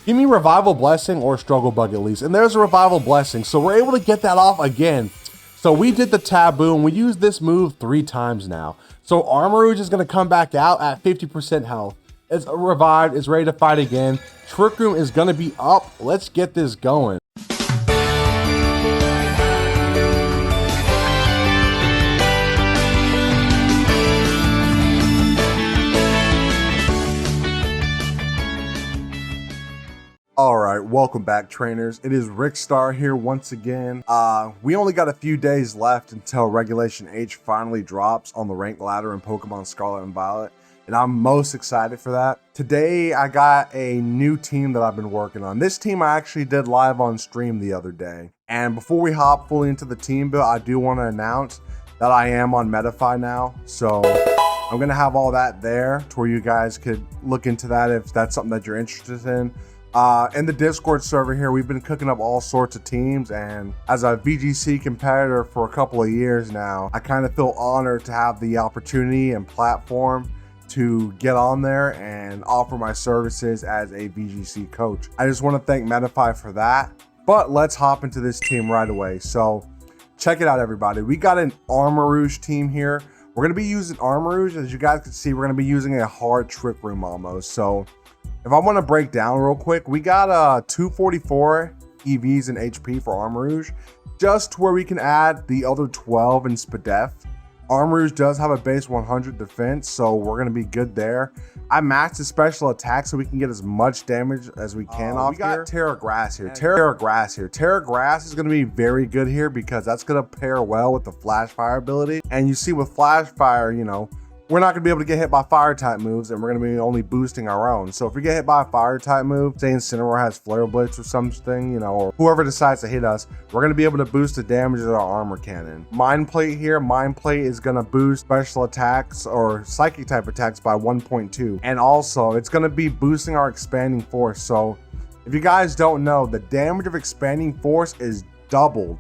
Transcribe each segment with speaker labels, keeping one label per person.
Speaker 1: Give me Revival Blessing or Struggle Bug at least. And there's a Revival Blessing. So we're able to get that off again. So we did the Taboo and we used this move 3 times now. So Armarouge is going to come back out at 50% health. It's revived, it's ready to fight again. Trick Room is going to be up. Let's get this going. Alright, welcome back trainers. It is Rickstar here once again. We only got a few days left until Regulation H finally drops on the rank ladder in Pokemon Scarlet and Violet, and I'm most excited for that. Today I got a new team that I've been working on. This team I actually did live on stream the other day. And before we hop fully into the team build, I do want to announce that I am on Metafy now. So I'm going to have all that there to where you guys could look into that if that's something that you're interested in. In the Discord server here, we've been cooking up all sorts of teams, and as a VGC competitor for a couple of years now, I kind of feel honored to have the opportunity and platform to get on there and offer my services as a VGC coach. I just want to thank Metafy for that, but let's hop into this team right away. So check it out, everybody. We got an Armarouge team here. We're going to be using Armarouge. As you guys can see, we're going to be using a hard Trick Room almost. So if I want to break down real quick, we got 244 EVs and HP for Armarouge, just to where we can add the other 12 in Spadef. Armarouge does have a base 100 defense, so we're going to be good there. I maxed his special attack so we can get as much damage as we can off here. We got Terra Grass here. Terra Grass is going to be very good here because that's going to pair well with the Flash Fire ability. And you see with Flash Fire, you know, we're not going to be able to get hit by fire type moves, and we're going to be only boosting our own. So if we get hit by a fire type move, say Incineroar has Flare Blitz or something, you know, or whoever decides to hit us, we're going to be able to boost the damage of our armor cannon. Mind Plate here, Mind Plate is going to boost special attacks or psychic type attacks by 1.2. And also it's going to be boosting our expanding force. So if you guys don't know, the damage of expanding force is doubled,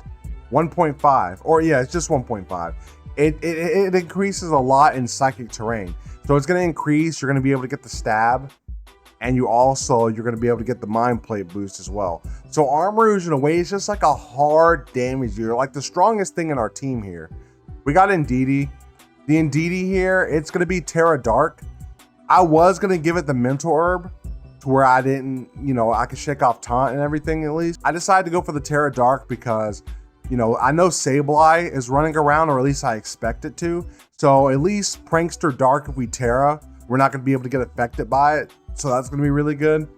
Speaker 1: 1.5, or yeah, it's just 1.5. It increases a lot in psychic terrain. So it's going to increase, you're going to be able to get the stab, and you're going to be able to get the Mind Plate boost as well. So Armarouge in a way is just like a hard damage dealer, like the strongest thing in our team here. We got Indeedee. The Indeedee here, it's going to be Terra Dark. I was going to give it the Mental Herb to where I didn't, you know, I could shake off Taunt and everything at least. I decided to go for the Terra Dark because, you know, I know Sableye is running around, or at least I expect it to. So at least Prankster Dark, if we Terra, we're not going to be able to get affected by it. So that's going to be really good.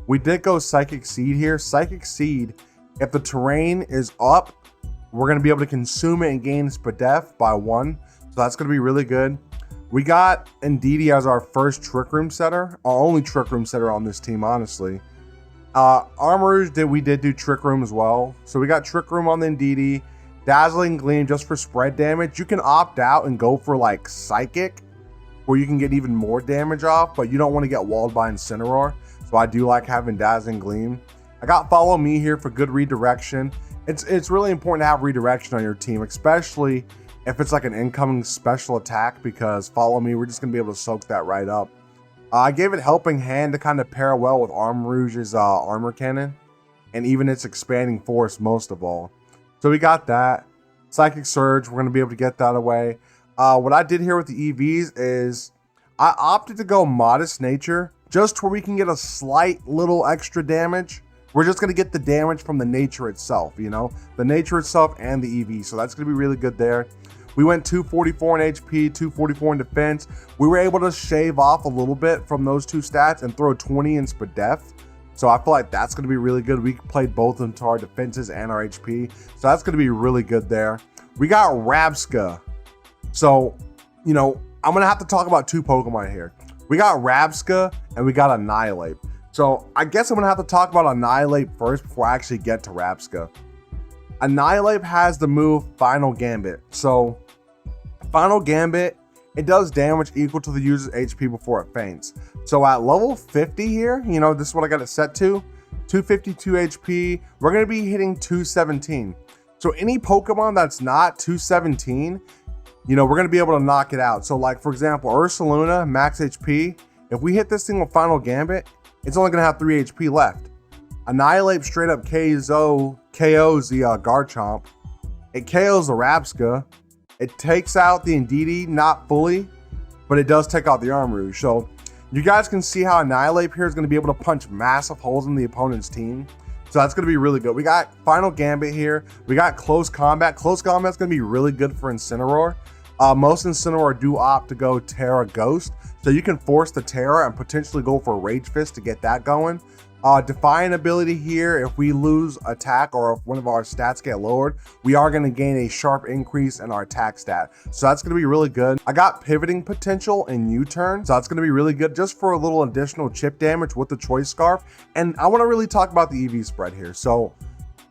Speaker 1: We did go Psychic Seed here. Psychic Seed, if the terrain is up, we're going to be able to consume it and gain Spadef by 1. So that's going to be really good. We got Indeedee as our first Trick Room setter. Our only Trick Room setter on this team, honestly. Armarouge, we did do Trick Room as well. So we got Trick Room on the Indeedee, Dazzling Gleam just for spread damage. You can opt out and go for like Psychic, where you can get even more damage off, but you don't want to get walled by Incineroar. So I do like having Dazzling Gleam. I got Follow Me here for good redirection. It's really important to have redirection on your team, especially if it's like an incoming special attack, because Follow Me, we're just going to be able to soak that right up. I gave it Helping Hand to kind of pair well with Armarouge's armor cannon, and even its expanding force most of all. So we got that. Psychic Surge, we're going to be able to get that away. What I did here with the EVs is I opted to go Modest Nature, just where we can get a slight little extra damage. We're just going to get the damage from the nature itself, you know, the nature itself and the EV. So that's going to be really good there. We went 244 in HP, 244 in defense. We were able to shave off a little bit from those two stats and throw 20 in Spadef. So I feel like that's going to be really good. We played both of them to our defenses and our HP. So that's going to be really good there. We got Rabsca. So, you know, I'm going to have to talk about 2 Pokemon here. We got Rabsca and we got Annihilape. So I guess I'm going to have to talk about Annihilape first before I actually get to Rabsca. Annihilape has the move Final Gambit. So Final Gambit, it does damage equal to the user's HP before it faints. So at level 50 here, you know, this is what I got it set to, 252 HP, we're going to be hitting 217. So any Pokemon that's not 217, you know, we're going to be able to knock it out. So like, for example, Ursaluna, max HP, if we hit this thing with Final Gambit, it's only going to have 3 HP left. Annihilape straight up KOs the Garchomp. It KOs the Rabsca. It takes out the Indeedee, not fully, but it does take out the Armarouge. So you guys can see how Annihilape here is going to be able to punch massive holes in the opponent's team. So that's going to be really good. We got Final Gambit here. We got Close Combat. Close Combat is going to be really good for Incineroar. Most Incineroar do opt to go Terra Ghost. So you can force the Terra and potentially go for Rage Fist to get that going. Defiant ability here, if we lose attack or if one of our stats get lowered, we are going to gain a sharp increase in our attack stat. So that's going to be really good. I got pivoting potential in U-turn, so that's going to be really good just for a little additional chip damage with the Choice Scarf. And I want to really talk about the EV spread here. So,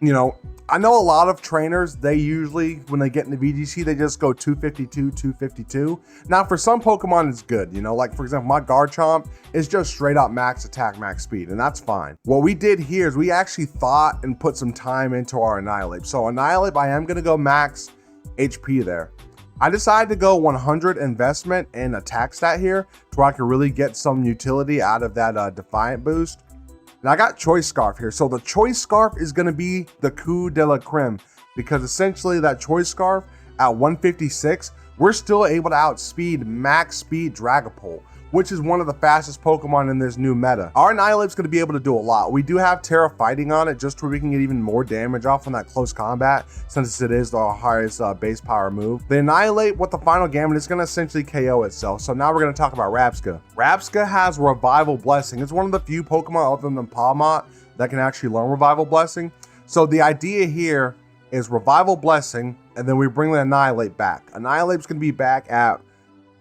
Speaker 1: you know, I know a lot of trainers, they usually, when they get into VGC, they just go 252, 252. Now, for some Pokemon, it's good. You know, like, for example, my Garchomp is just straight up max attack, max speed, and that's fine. What we did here is we actually thought and put some time into our Annihilape. So Annihilape, I am going to go max HP there. I decided to go 100 investment in attack stat here to where I could really get some utility out of that Defiant boost. And I got Choice Scarf here. So the Choice Scarf is going to be the coup de la creme, because essentially that Choice Scarf at 156, we're still able to outspeed max speed Dragapult, which is one of the fastest Pokemon in this new meta. Our Annihilape's going to be able to do a lot. We do have Terra Fighting on it just so we can get even more damage off on that close combat, since it is the highest base power move. The Annihilape with the Final Gambit is going to essentially KO itself. So now we're going to talk about Rabsca. Rabsca has Revival Blessing. It's one of the few Pokemon other than Palmot that can actually learn Revival Blessing. So the idea here is Revival Blessing, and then we bring the Annihilape back. Annihilape's going to be back at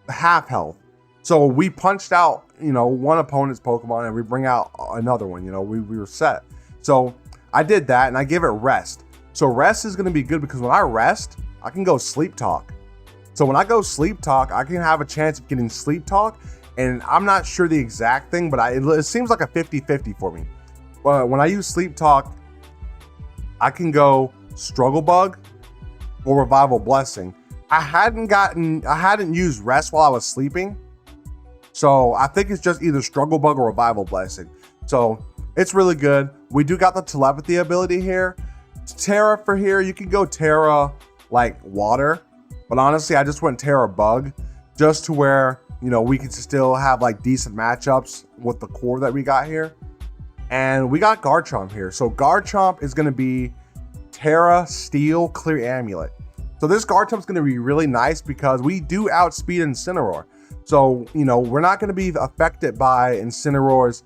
Speaker 1: half health. So we punched out, you know, one opponent's Pokemon and we bring out another one, you know, we were set. So I did that and I give it rest. So rest is going to be good because when I rest, I can go Sleep Talk. So when I go Sleep Talk, I can have a chance of getting Sleep Talk. And I'm not sure the exact thing, but it seems like a 50-50 for me. But when I use Sleep Talk, I can go Struggle Bug or Revival Blessing. I hadn't used rest while I was sleeping. So I think it's just either Struggle Bug or Revival Blessing. So it's really good. We do got the telepathy ability here. Terra for here, you can go Terra like water, but honestly, I just went Terra Bug just to where, you know, we can still have like decent matchups with the core that we got here. And we got Garchomp here. So Garchomp is going to be Terra Steel Clear Amulet. So this Garchomp is going to be really nice because we do outspeed Incineroar. So, you know, we're not going to be affected by Incineroar's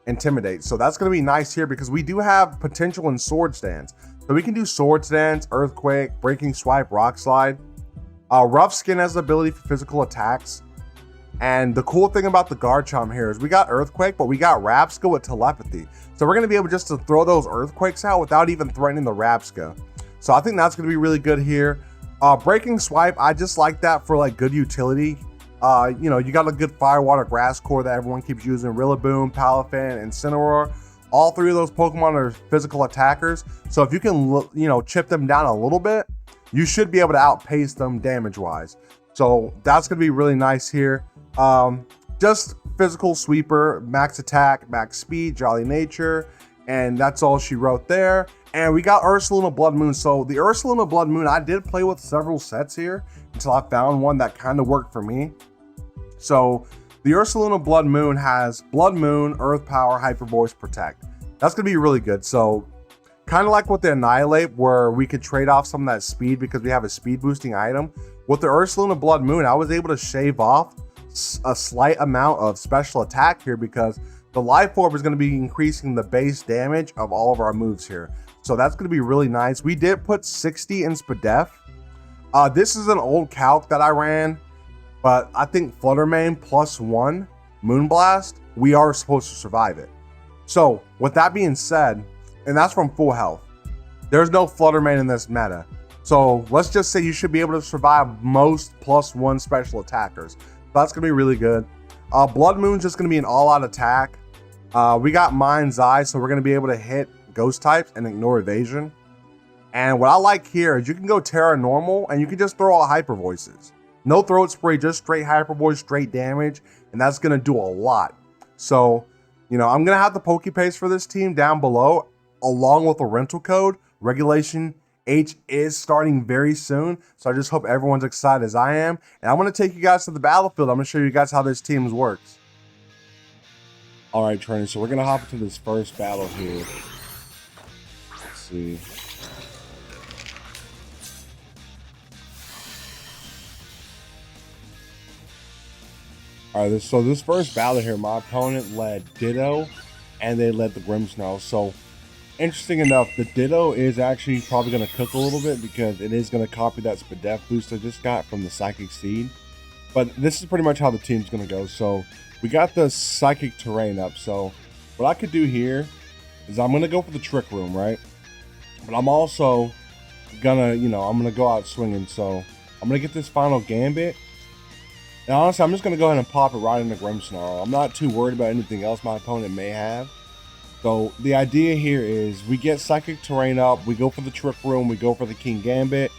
Speaker 1: Intimidate. So that's going to be nice here because we do have potential in Sword Stance. So we can do Sword Stance, Earthquake, Breaking Swipe, Rock Slide. Rough Skin has the ability for physical attacks. And the cool thing about the Garchomp here is we got Earthquake, but we got Rabsca with Telepathy. So we're going to be able just to throw those Earthquakes out without even threatening the Rabsca. So I think that's going to be really good here. Breaking Swipe, I just like that for like good utility. You know, you got a good Fire, Water, Grass core that everyone keeps using. Rillaboom, Palafin, and Incineroar. All three of those Pokemon are physical attackers. So if you can, you know, chip them down a little bit, you should be able to outpace them damage-wise. So that's going to be really nice here. Just physical sweeper, max attack, max speed, jolly nature, and that's all she wrote there. And we got Ursaluna Bloodmoon. So the Ursaluna Bloodmoon, I did play with several sets here until I found one that kind of worked for me. So the Ursaluna Bloodmoon has Blood Moon, Earth Power, Hyper Voice, Protect. That's going to be really good. So kind of like with the Annihilape, where we could trade off some of that speed because we have a speed boosting item. With the Ursaluna Bloodmoon, I was able to shave off a slight amount of special attack here because the Life Orb is going to be increasing the base damage of all of our moves here. So that's going to be really nice. We did put 60 in Spadef. This is an old calc that I ran, but I think Fluttermane +1 Moonblast, we are supposed to survive it. So with that being said, and that's from full health, there's no Fluttermane in this meta. So let's just say you should be able to survive most +1 special attackers. That's going to be really good. Blood Moon's just going to be an all-out attack. We got Mind's Eye, so we're going to be able to hit Ghost types and ignore evasion. And what I like here is you can go Terra Normal and you can just throw out Hyper Voices. No Throat Spray, just straight Hyper Voice, straight damage, and that's going to do a lot. So, You know, I'm going to have the Pokepaste for this team down below, along with a rental code. Regulation H is starting very soon, so I just hope everyone's excited as I am. And I'm going to take you guys to the battlefield. I'm going to show you guys how this team works. All right, trainers, so we're going to hop into this first battle here. Let's see. All right, so this first battle here, my opponent led Ditto, and they led the Grimmsnarl. So, interesting enough, the Ditto is actually probably going to cook a little bit because it is going to copy that Spadef boost I just got from the Psychic Seed. But this is pretty much how the team's going to go. So, we got the Psychic Terrain up. So, what I could do here is I'm going to go for the Trick Room, right? But I'm also going to, I'm going to go out swinging. So, I'm going to get this final Gambit. And honestly, I'm just going to go ahead and pop it right in the Grimmsnarl. I'm not too worried about anything else my opponent may have. So the idea here is we get Psychic Terrain up, we go for the Trick Room, we go for the King Gambit,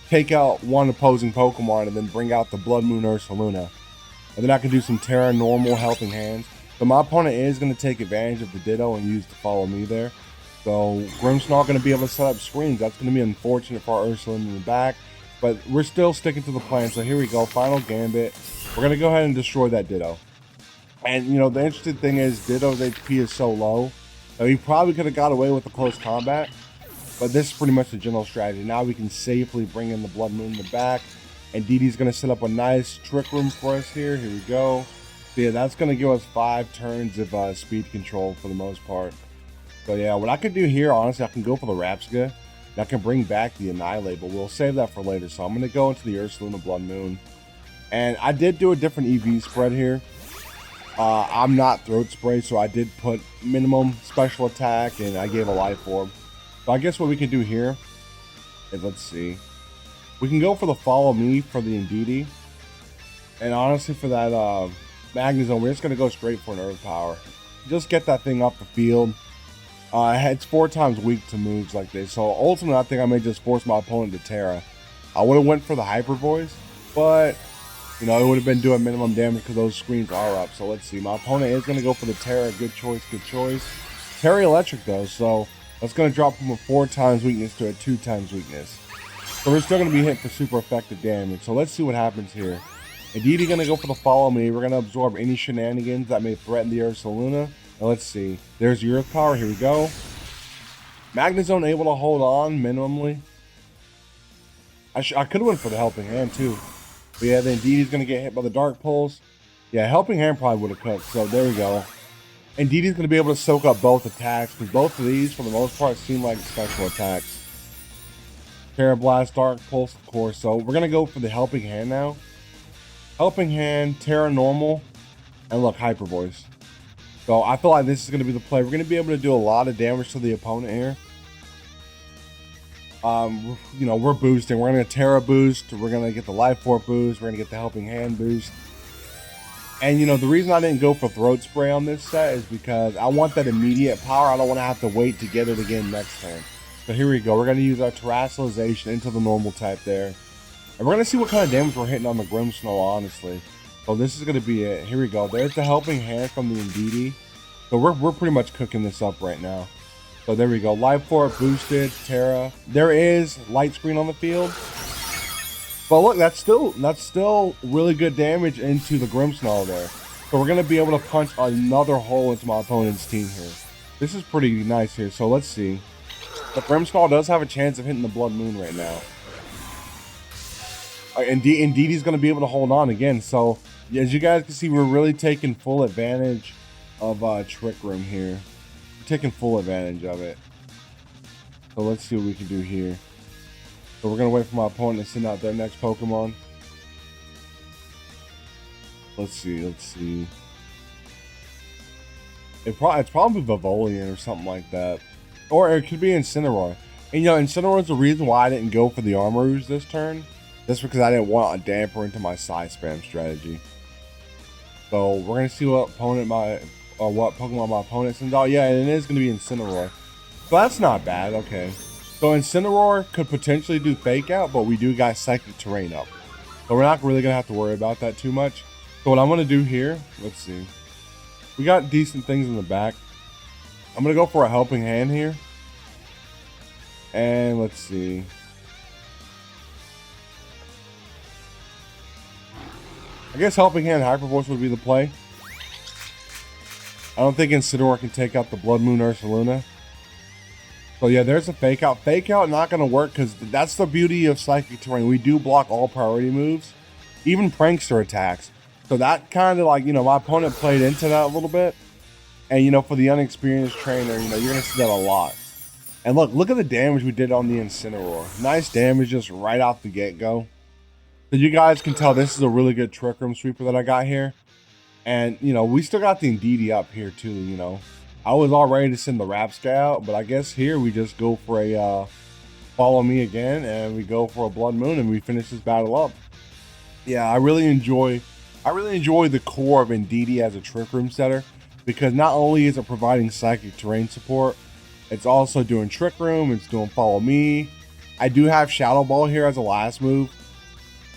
Speaker 1: take out one opposing Pokemon, and then bring out the Bloodmoon Ursaluna. And then I can do some Terra Normal Helping Hands. So my opponent is going to take advantage of the Ditto and use to follow me there. So Grimmsnarl going to be able to set up screens. That's going to be unfortunate for our Ursaluna in the back. But we're still sticking to the plan. So here we go. Final Gambit. We're going to go ahead and destroy that Ditto. And, the interesting thing is Ditto's HP is so low. So he probably could have got away with a close combat. But this is pretty much the general strategy. Now we can safely bring in the Bloodmoon in the back. And Indeedee's going to set up a nice Trick Room for us here. Here we go. So yeah, that's going to give us 5 turns of speed control for the most part. So yeah, what I could do here, honestly, I can go for the Rabsca. I can bring back the Annihilape, but we'll save that for later. So I'm going to go into the Ursaluna Bloodmoon. And I did do a different EV spread here. I'm not Throat Spray, so I did put minimum special attack, and I gave a Life Orb. So I guess what we can do here is, let's see. We can go for the Follow Me for the Indeedee. And honestly, for that Magnezone, we're just going to go straight for an Earth Power. Just get that thing off the field. It's 4 times weak to moves like this, so ultimately I think I may just force my opponent to Terra. I would have went for the Hyper Voice, but it would have been doing minimum damage because those screens are up. So let's see, my opponent is going to go for the Terra. Good choice, good choice. Terra Electric though, so that's going to drop from a 4 times weakness to a 2 times weakness. So we're still going to be hit for super effective damage. So let's see what happens here. Indeedee going to go for the Follow Me. We're going to absorb any shenanigans that may threaten the Ursaluna. Let's see. There's your Earth Power. Here we go. Magnezone able to hold on minimally. I could have went for the Helping Hand too. But yeah, then Indeedee's going to get hit by the Dark Pulse. Yeah, Helping Hand probably would have cooked. So there we go. Indeedee's going to be able to soak up both attacks. Because both of these, for the most part, seem like special attacks. Terra Blast, Dark Pulse, of course. So we're going to go for the Helping Hand now. Helping Hand, Terra Normal, and look, Hyper Voice. So I feel like this is going to be the play. We're going to be able to do a lot of damage to the opponent here. We're boosting. We're going to Terra boost. We're going to get the Life Orb boost. We're going to get the Helping Hand boost. And, the reason I didn't go for Throat Spray on this set is because I want that immediate power. I don't want to have to wait to get it again next turn. So here we go. We're going to use our Terrassalization into the normal type there. And we're going to see what kind of damage we're hitting on the Grimmsnarl, honestly. So this is going to be it. Here we go. There's the Helping Hand from the Indeedee. So we're pretty much cooking this up right now. So there we go. Life Orb boosted, Terra. There is Light Screen on the field. But look, that's still really good damage into the Grimmsnarl there. So we're going to be able to punch another hole into my opponent's team here. This is pretty nice here. So let's see. The Grimmsnarl does have a chance of hitting the Bloodmoon right now. Indeedee's going to be able to hold on again. So as you guys can see, we're really taking full advantage of Trick Room here. We're taking full advantage of it. So let's see what we can do here. So we're going to wait for my opponent to send out their next Pokemon. Let's see. It's probably Vivolian or something like that. Or it could be Incineroar. And Incineroar's the reason why I didn't go for the Armarouge this turn. That's because I didn't want a damper into my side spam strategy. So we're gonna see what Pokemon my opponent sends out. Yeah, and it is gonna be Incineroar. So that's not bad. Okay. So Incineroar could potentially do Fake Out, but we do got Psychic Terrain up. So we're not really gonna have to worry about that too much. So what I'm gonna do here, let's see. We got decent things in the back. I'm gonna go for a helping hand here. And let's see. I guess helping hand Hyper Voice would be the play. I don't think Incineroar can take out the Bloodmoon Ursaluna. So yeah, there's a fake out. Fake out not gonna work because that's the beauty of Psychic Terrain. We do block all priority moves, even Prankster attacks. So that kind of like, you know, my opponent played into that a little bit. And, you know, for the unexperienced trainer, you know, you're going to see that a lot. And look at the damage we did on the Incineroar. Nice damage just right off the get-go. So you guys can tell this is a really good Trick Room sweeper that I got here. And, you know, we still got the Indeedee up here too, you know. I was all ready to send the Rabsca out, but I guess here we just go for a follow me again, and we go for a Blood Moon, and we finish this battle up. Yeah, I really enjoy the core of Indeedee as a Trick Room setter. Because not only is it providing Psychic Terrain support, it's also doing Trick Room, it's doing Follow Me. I do have Shadow Ball here as a last move.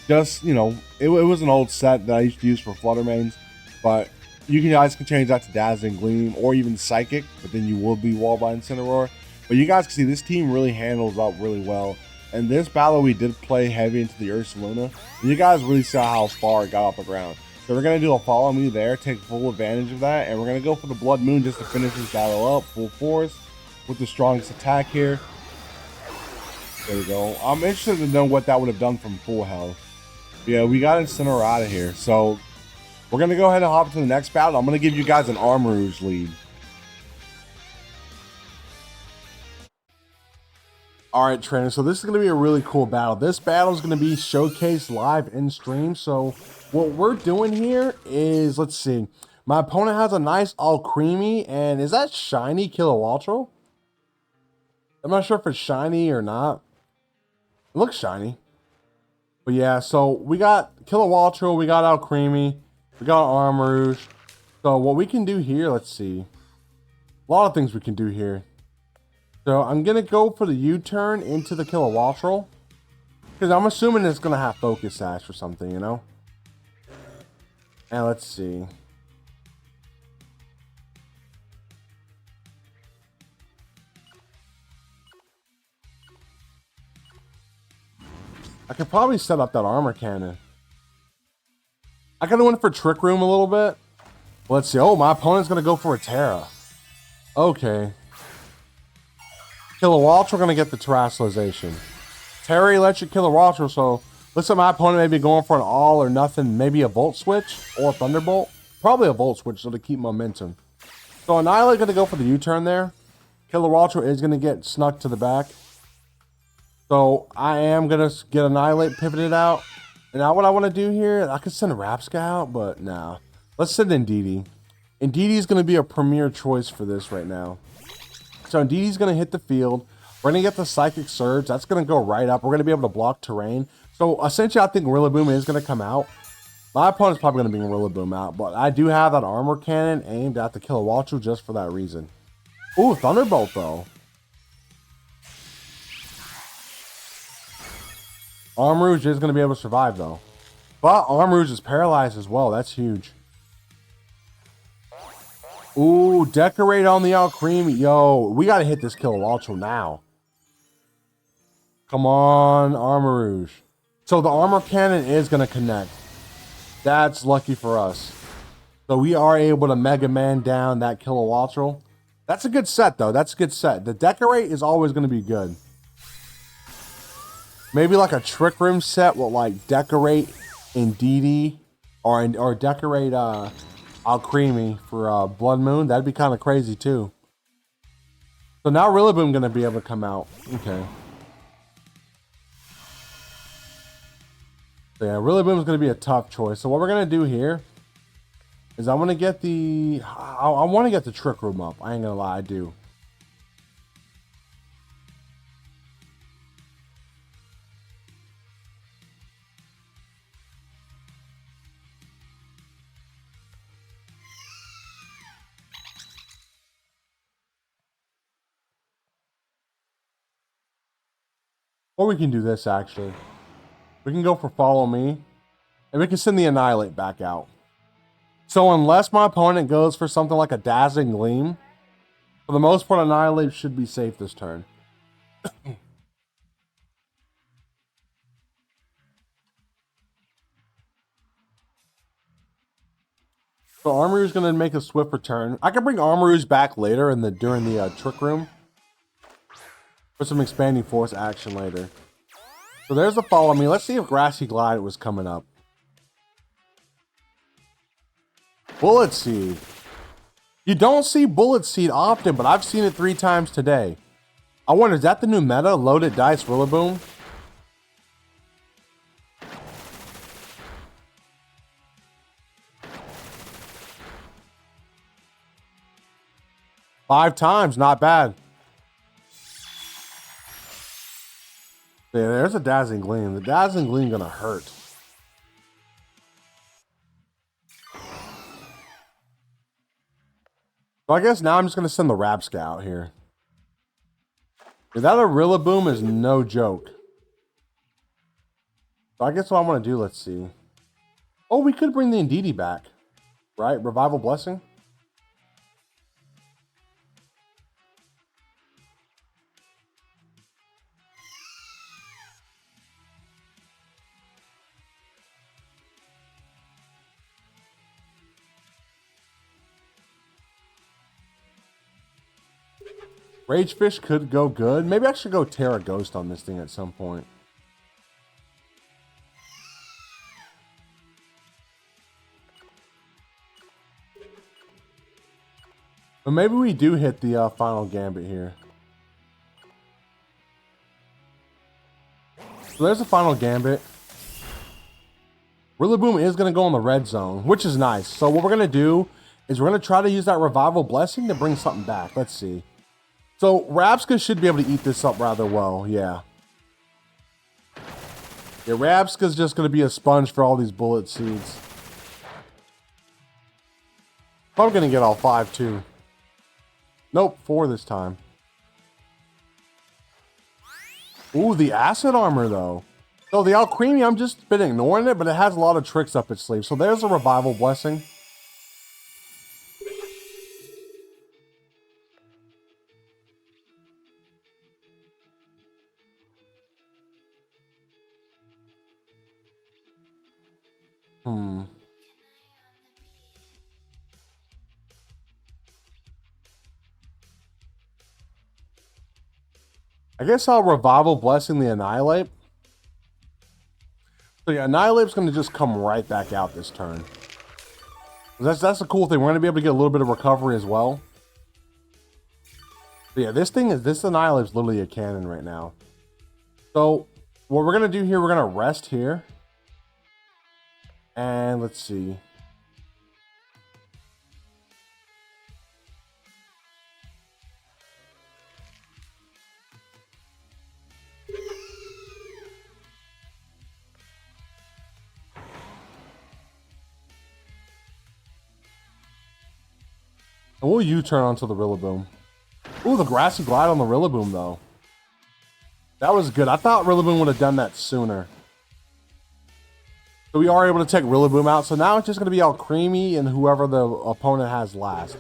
Speaker 1: Just, you know, it was an old set that I used to use for Flutter Mains, but you guys can change that to Dazzling Gleam or even Psychic, but then you will be walled by Incineroar. But you guys can see this team really handles up really well. And this battle we did play heavy into the Ursaluna, and you guys really saw how far it got off the ground. So we're going to do a follow me there, take full advantage of that, and we're going to go for the Blood Moon just to finish this battle up, full force, with the strongest attack here. There we go. I'm interested to know what that would have done from full health. Yeah, we got Incineroar out of here. So we're going to go ahead and hop into the next battle. I'm going to give you guys an Armarouge lead. Alright, trainers, so this is going to be a really cool battle. This battle is going to be showcased live in stream, so what we're doing here is, let's see, my opponent has a nice all creamy, and is that shiny Kilowattrel? I'm not sure if it's shiny or not. It looks shiny. But yeah, so we got Kilowattrel, we got all creamy, we got Armarouge. So what we can do here, let's see, a lot of things we can do here. So I'm going to go for the U-turn into the Kilowattrel, because I'm assuming it's going to have Focus Sash or something, you know? And let's see. I could probably set up that armor cannon. I could have went for Trick Room a little bit. Let's see. Oh, my opponent's going to go for a Terra. Okay. Kilowattrel going to get the Terrestrialization. Terra Electric Kilowattrel, so looks like my opponent may be going for an all or nothing, maybe a Volt Switch or a Thunderbolt. Probably a Volt Switch so to keep momentum. So Annihilape going to go for the U-turn there. Kilowattrel is going to get snuck to the back. So I am going to get Annihilape pivoted out. And now what I want to do here, I could send a Rabsca out, but nah. Let's send Indeedee. Indeedee is going to be a premier choice for this right now. So Indeedee's going to hit the field. We're going to get the Psychic Surge. That's going to go right up. We're going to be able to block terrain. So essentially, I think Rillaboom is going to come out. My opponent's probably going to bring Rillaboom out. But I do have that Armor Cannon aimed at the Kilowattrel just for that reason. Ooh, Thunderbolt, though. Armarouge is going to be able to survive, though. But Armarouge is paralyzed as well. That's huge. Ooh, Decorate on the Alcremie. Yo, we got to hit this Kilowattrel now. Come on, Armarouge. So the Armor Cannon is going to connect. That's lucky for us. So we are able to Mega Man down that Kilowattrel. That's a good set, though. That's a good set. The Decorate is always going to be good. Maybe like a Trick Room set with like Decorate Indeedee or Decorate Alcremie for Blood Moon. That'd be kind of crazy too. So now Rillaboom gonna be able to come out. Okay. So yeah, Rillaboom is gonna be a tough choice. So what we're gonna do here is I want to get the Trick Room up. I ain't gonna lie, I do. Or we can do this, actually. We can go for Follow Me. And we can send the Annihilape back out. So unless my opponent goes for something like a Dazzling Gleam, for the most part, Annihilape should be safe this turn. So Armarouge is going to make a swift return. I can bring Armarouge back later during the Trick Room for some Expanding Force action later. So there's the Follow Me. Let's see if Grassy Glide was coming up. Bullet Seed. You don't see Bullet Seed often, but I've seen it 3 times today. I wonder, is that the new meta? Loaded Dice Rillaboom? Five times, not bad. Yeah, there's a Dazzling Gleam. The Dazzling Gleam gonna hurt. So I guess now I'm just gonna send the Rabsca out here. That a Rillaboom is no joke. So I guess what I want to do, let's see. Oh, we could bring the Indeedee back, right? Revival Blessing. Ragefish could go good. Maybe I should go Terra Ghost on this thing at some point. But maybe we do hit the final Gambit here. So there's the final Gambit. Rillaboom is going to go in the red zone, which is nice. So what we're going to do is we're going to try to use that Revival Blessing to bring something back. Let's see. So Rabsca should be able to eat this up rather well, yeah. Yeah, Rabsca's just going to be a sponge for all these Bullet Seeds. Probably going to get all 5 too. Nope, 4 this time. Ooh, the Acid Armor though. So the Alcremie, I'm just been ignoring it, but it has a lot of tricks up its sleeve. So there's a Revival Blessing. I guess I'll Revival Blessing the Annihilape. So yeah, Annihilape's going to just come right back out this turn. That's the cool thing. We're going to be able to get a little bit of recovery as well. So yeah, this Annihilape's literally a cannon right now. So what we're going to do here, we're going to rest here. And let's see. And we'll U-turn onto the Rillaboom. Ooh, the Grassy Glide on the Rillaboom, though. That was good. I thought Rillaboom would have done that sooner. So we are able to take Rillaboom out. So now it's just going to be Alcremie and whoever the opponent has last.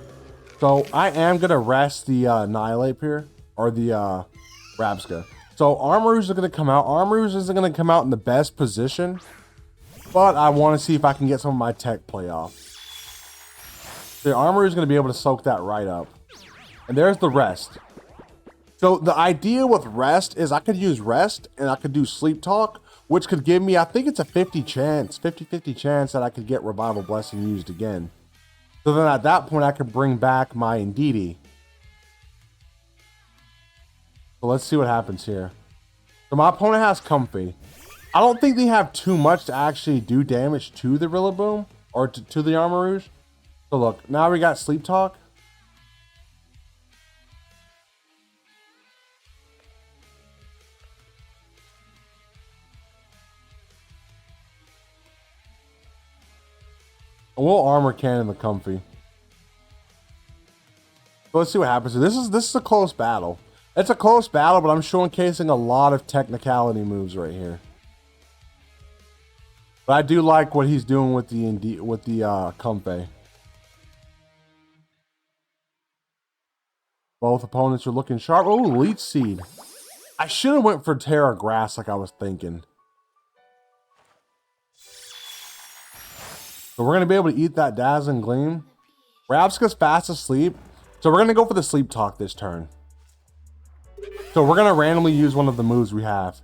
Speaker 1: So I am going to rest the Annihilape here. Or the Rabsca. So Armarouge is going to come out. Armarouge isn't going to come out in the best position. But I want to see if I can get some of my tech play off. The Armarouge is going to be able to soak that right up. And there's the rest. So the idea with rest is I could use rest and I could do Sleep Talk, which could give me, I think it's a 50-50 chance that I could get Revival Blessing used again. So then at that point I could bring back my Indeedee. So let's see what happens here. So my opponent has Comfy. I don't think they have too much to actually do damage to the Rillaboom or to the Armarouge. So look, now we got Sleep Talk. And we'll Armor Cannon the Comfy. So let's see what happens. This is a close battle. It's a close battle, but I'm showcasing a lot of technicality moves right here. But I do like what he's doing with the Comfey. Both opponents are looking sharp. Oh, Leech Seed. I should have went for Terra Grass like I was thinking. So we're going to be able to eat that Dazzling Gleam. Rabsca's fast asleep. So we're going to go for the Sleep Talk this turn. So we're going to randomly use one of the moves we have.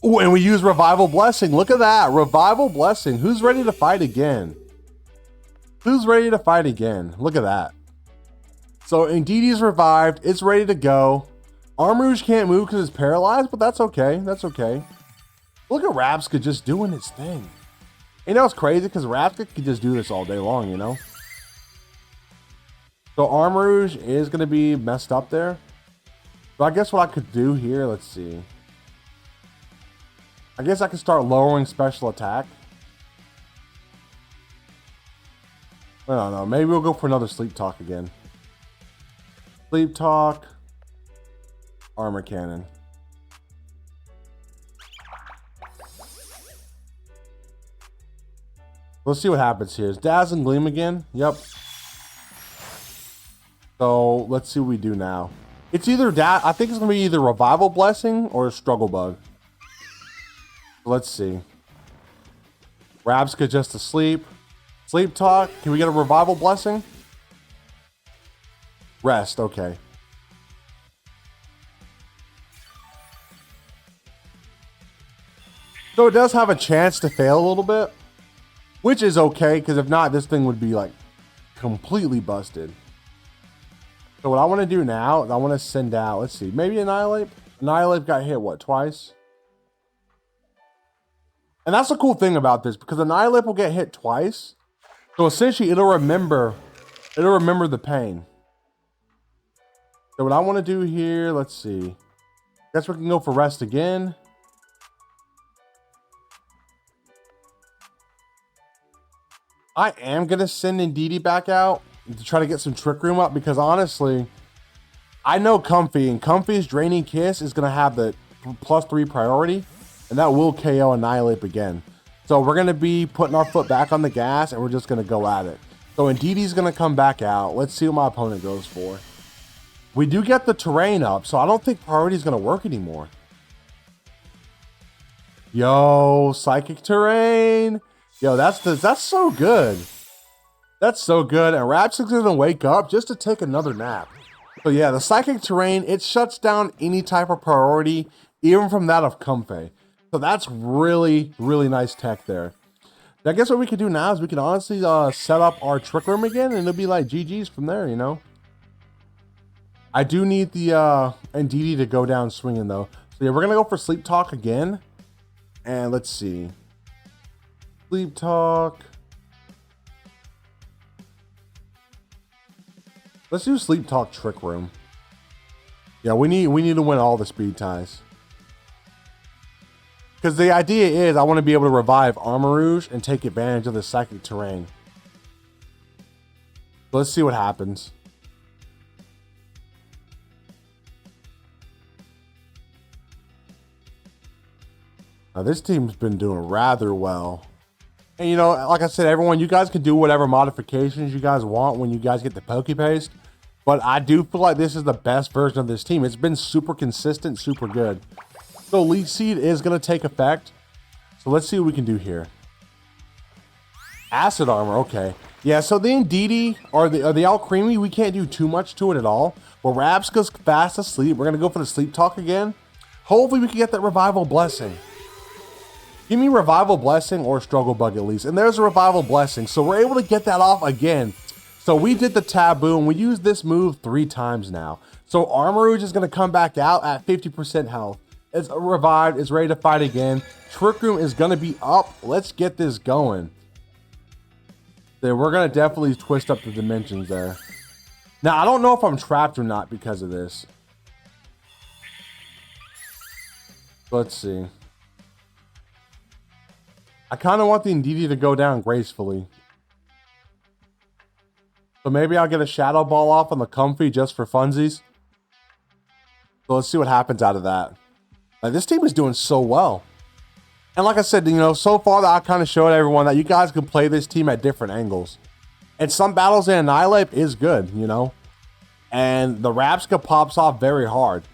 Speaker 1: Oh, and we use Revival Blessing. Look at that. Revival Blessing. Who's ready to fight again? Who's ready to fight again? Look at that. So Indeedee's revived. It's ready to go. Armarouge can't move because it's paralyzed, but that's okay. That's okay. Look at Rabsca just doing its thing. You know, it's crazy because Rabsca could just do this all day long, you know? So Armarouge is going to be messed up there. So I guess what I could do here, let's see. I guess I could start lowering special attack. I don't know. Maybe we'll go for another Sleep Talk again. Sleep Talk. Armor Cannon. Let's see what happens here. Is Dazzling Gleam again? Yep. So let's see what we do now. It's either that. I think it's going to be either Revival Blessing or Struggle Bug. Let's see. Rabsca just asleep. Sleep Talk. Can we get a Revival Blessing? Rest. Okay. So it does have a chance to fail a little bit, which is okay, because if not, this thing would be like completely busted. So what I want to do now is I want to send out, let's see, maybe Annihilape. Annihilape got hit, what, twice? And that's the cool thing about this, because Annihilape will get hit twice. So essentially it'll remember the pain. So what I want to do here, let's see. Guess we can go for rest again. I am going to send Indeedee back out to try to get some Trick Room up, because honestly, I know Comfey, and Comfey's Draining Kiss is going to have the +3 priority, and that will KO Annihilape again. So we're going to be putting our foot back on the gas, and we're just going to go at it. So Indeedee's going to come back out. Let's see what my opponent goes for. We do get the terrain up, so I don't think priority is going to work anymore. Yo, Psychic Terrain. Yo, that's so good. That's so good. And Rabsca's gonna wake up just to take another nap. So yeah, the Psychic Terrain, it shuts down any type of priority, even from that of Comfey. So that's really, really nice tech there. I guess what we could do now is we can honestly set up our Trick Room again, and it'll be like GG's from there, you know? I do need the Indeedee to go down swinging though. So yeah, we're gonna go for Sleep Talk again. And let's see. Sleep Talk. Let's do Sleep Talk Trick Room. Yeah, we need to win all the speed ties. Because the idea is I want to be able to revive Armarouge and take advantage of the Psychic Terrain. So let's see what happens. Now this team's been doing rather well. And you know, like I said, everyone, you guys can do whatever modifications you guys want when you guys get the Pokepaste. But I do feel like this is the best version of this team. It's been super consistent, super good. So Leech Seed is going to take effect. So let's see what we can do here. Acid Armor, okay. Yeah, so the Indeedee or the Alcremie, we can't do too much to it at all. But Rabsca's fast asleep. We're going to go for the Sleep Talk again. Hopefully we can get that Revival Blessing. Give me Revival Blessing or Struggle Bug at least. And there's a Revival Blessing. So we're able to get that off again. So we did the Taboo and we used this move 3 times now. So Armarouge is going to come back out at 50% health. It's revived. It's ready to fight again. Trick Room is going to be up. Let's get this going. Then we're going to definitely twist up the dimensions there. Now, I don't know if I'm trapped or not because of this. Let's see. I kind of want the Indeedee to go down gracefully. So maybe I'll get a Shadow Ball off on the Comfey just for funsies. So let's see what happens out of that. Like, this team is doing so well. And like I said, you know, so far that I kind of showed everyone that you guys can play this team at different angles. And some battles in Annihilape is good, you know. And the Rabsca pops off very hard.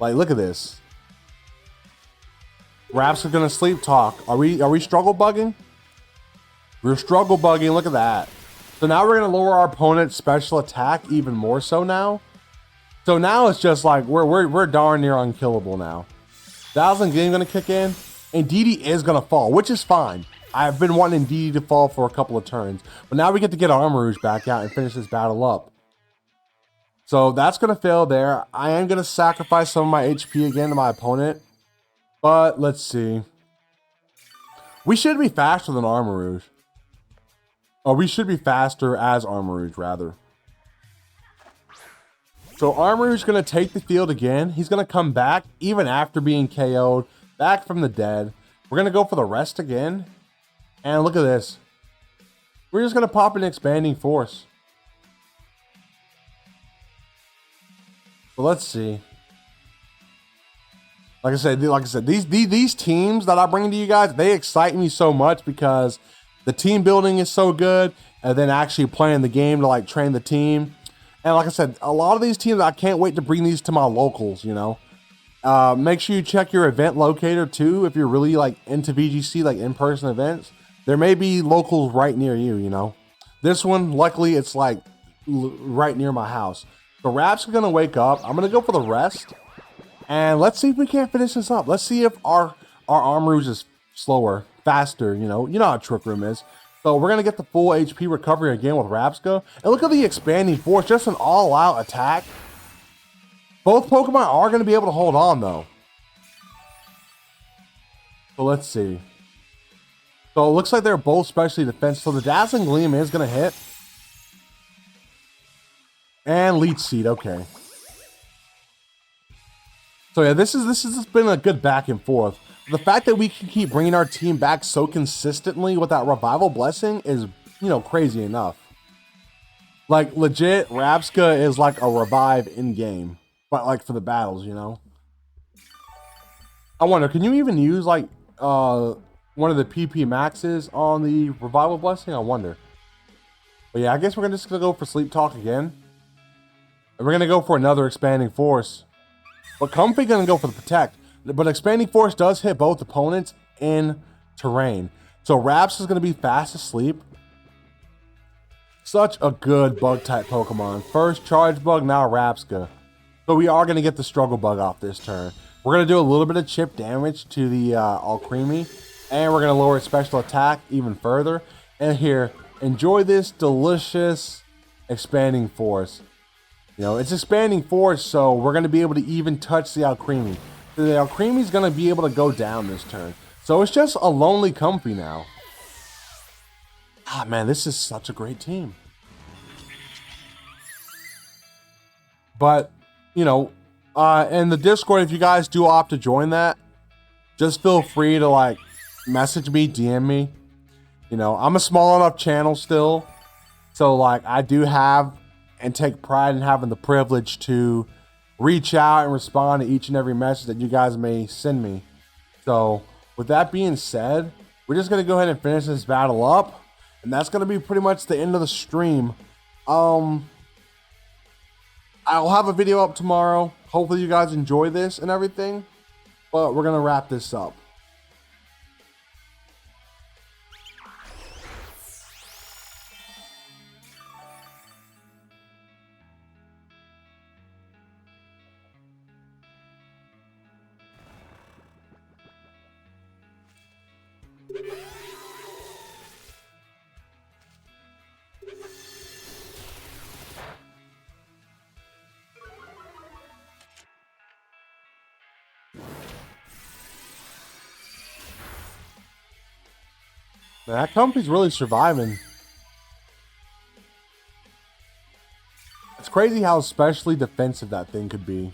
Speaker 1: Like, look at this. Rabsca's gonna sleep talk. Are we struggle bugging? We're struggle bugging. Look at that. So now we're gonna lower our opponent's special attack even more so now. So now it's just like we're darn near unkillable now. Dazzling Gleam gonna kick in. Indeedee is gonna fall, which is fine. I've been wanting Indeedee to fall for a couple of turns, but now we get to get Armarouge back out and finish this battle up. So that's gonna fail there. I am gonna sacrifice some of my HP again to my opponent, but let's see. We should be faster than Armarouge. Or we should be faster as Armarouge, rather. So Armarouge is going to take the field again. He's going to come back, even after being KO'd, back from the dead. We're going to go for the rest again. And look at this. We're just going to pop an Expanding Force. So let's see. Like I said, these teams that I bring to you guys, they excite me so much because the team building is so good, and then actually playing the game to like train the team. And like I said, a lot of these teams, I can't wait to bring these to my locals, you know. Make sure you check your event locator too if you're really like into VGC, like in-person events. There may be locals right near you, you know. This one, luckily, it's like right near my house. The Rabsca gonna wake up. I'm gonna go for the rest. And let's see if we can't finish this up. Let's see if our Armarouge is slower, faster, you know how Trick Room is. So we're going to get the full HP recovery again with Rabsca. And look at the Expanding Force, just an all-out attack. Both Pokemon are going to be able to hold on, though. So let's see. So it looks like they're both specially defensive. So the Dazzling Gleam is going to hit. And Leech Seed, okay. So yeah, this has been a good back and forth. The fact that we can keep bringing our team back so consistently with that Revival Blessing is, you know, crazy enough. Like, legit, Rabsca is like a revive in-game. But, like, for the battles, you know? I wonder, can you even use, like, one of the PP maxes on the Revival Blessing? I wonder. But yeah, I guess we're just going to go for Sleep Talk again. And we're going to go for another Expanding Force. But Comfy going to go for the Protect. But Expanding Force does hit both opponents in terrain. So Raps is going to be fast asleep. Such a good bug-type Pokemon. First Charge Bug, now Rabsca. So we are going to get the Struggle Bug off this turn. We're going to do a little bit of chip damage to the Alcremie. And we're going to lower its special attack even further. And here, enjoy this delicious Expanding Force. You know, it's Expanding Force, so we're going to be able to even touch the Alcremie. The Alcremie is going to be able to go down this turn. So it's just a lonely Comfy now. Ah, man, this is such a great team. But, you know, in the Discord, if you guys do opt to join that, just feel free to, like, message me, DM me. You know, I'm a small enough channel still. So, like, I do have and take pride in having the privilege to reach out and respond to each and every message that you guys may send me. So, with that being said, we're just going to go ahead and finish this battle up. And that's going to be pretty much the end of the stream. I'll have a video up tomorrow. Hopefully you guys enjoy this and everything. But we're going to wrap this up. Man, that Comfy's really surviving. It's crazy how especially defensive that thing could be.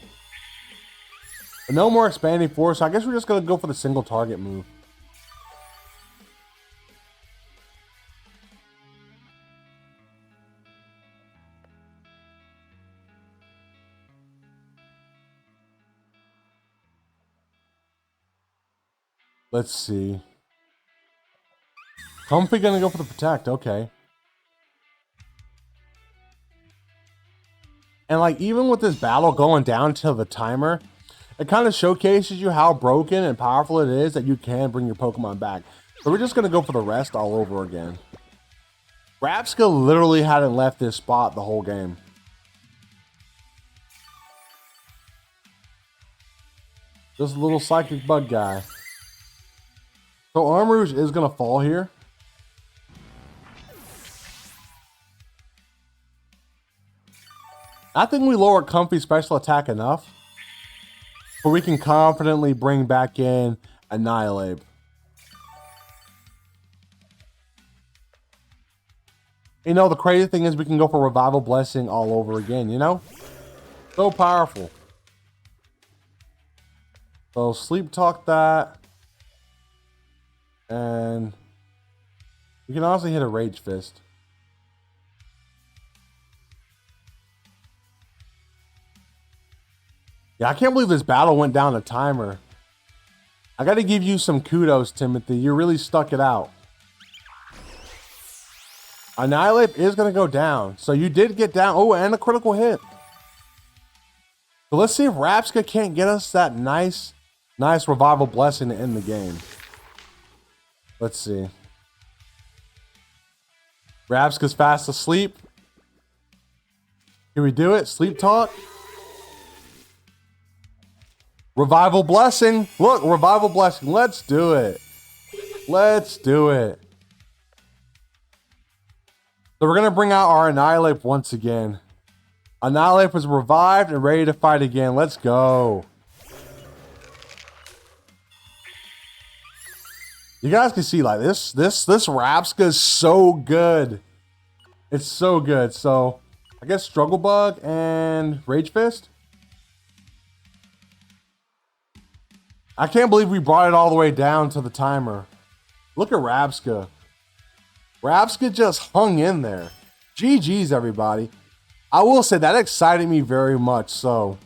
Speaker 1: But no more Expanding Force, so I guess we're just going to go for the single target move. Let's see. Comfy gonna go for the protect, okay. And like, even with this battle going down to the timer, it kind of showcases you how broken and powerful it is that you can bring your Pokemon back. So we're just gonna go for the rest all over again. Rabsca literally hadn't left this spot the whole game. This little psychic bug guy. So Armarouge is gonna fall here. I think we lower Comfy's special attack enough, but we can confidently bring back in Annihilape. You know, the crazy thing is we can go for Revival Blessing all over again, you know? So powerful. So Sleep Talk that. And we can also hit a Rage Fist. Yeah, I can't believe this battle went down a timer. I got to give you some kudos, Timothy. You really stuck it out. Annihilape is going to go down. So you did get down. Oh, and a critical hit. So let's see if Rabsca can't get us that nice Revival Blessing to end the game. Let's see. Rabsca's fast asleep. Can we do it? Sleep Talk. Revival Blessing. Look, Revival Blessing. Let's do it. Let's do it. So we're going to bring out our Annihilape once again. Annihilape was revived and ready to fight again. Let's go. You guys can see like this Rabsca is so good. It's so good. So I guess Struggle Bug and Rage Fist. I can't believe we brought it all the way down to the timer. Look at Rabsca. Rabsca just hung in there. GG's, everybody. I will say that excited me very much. So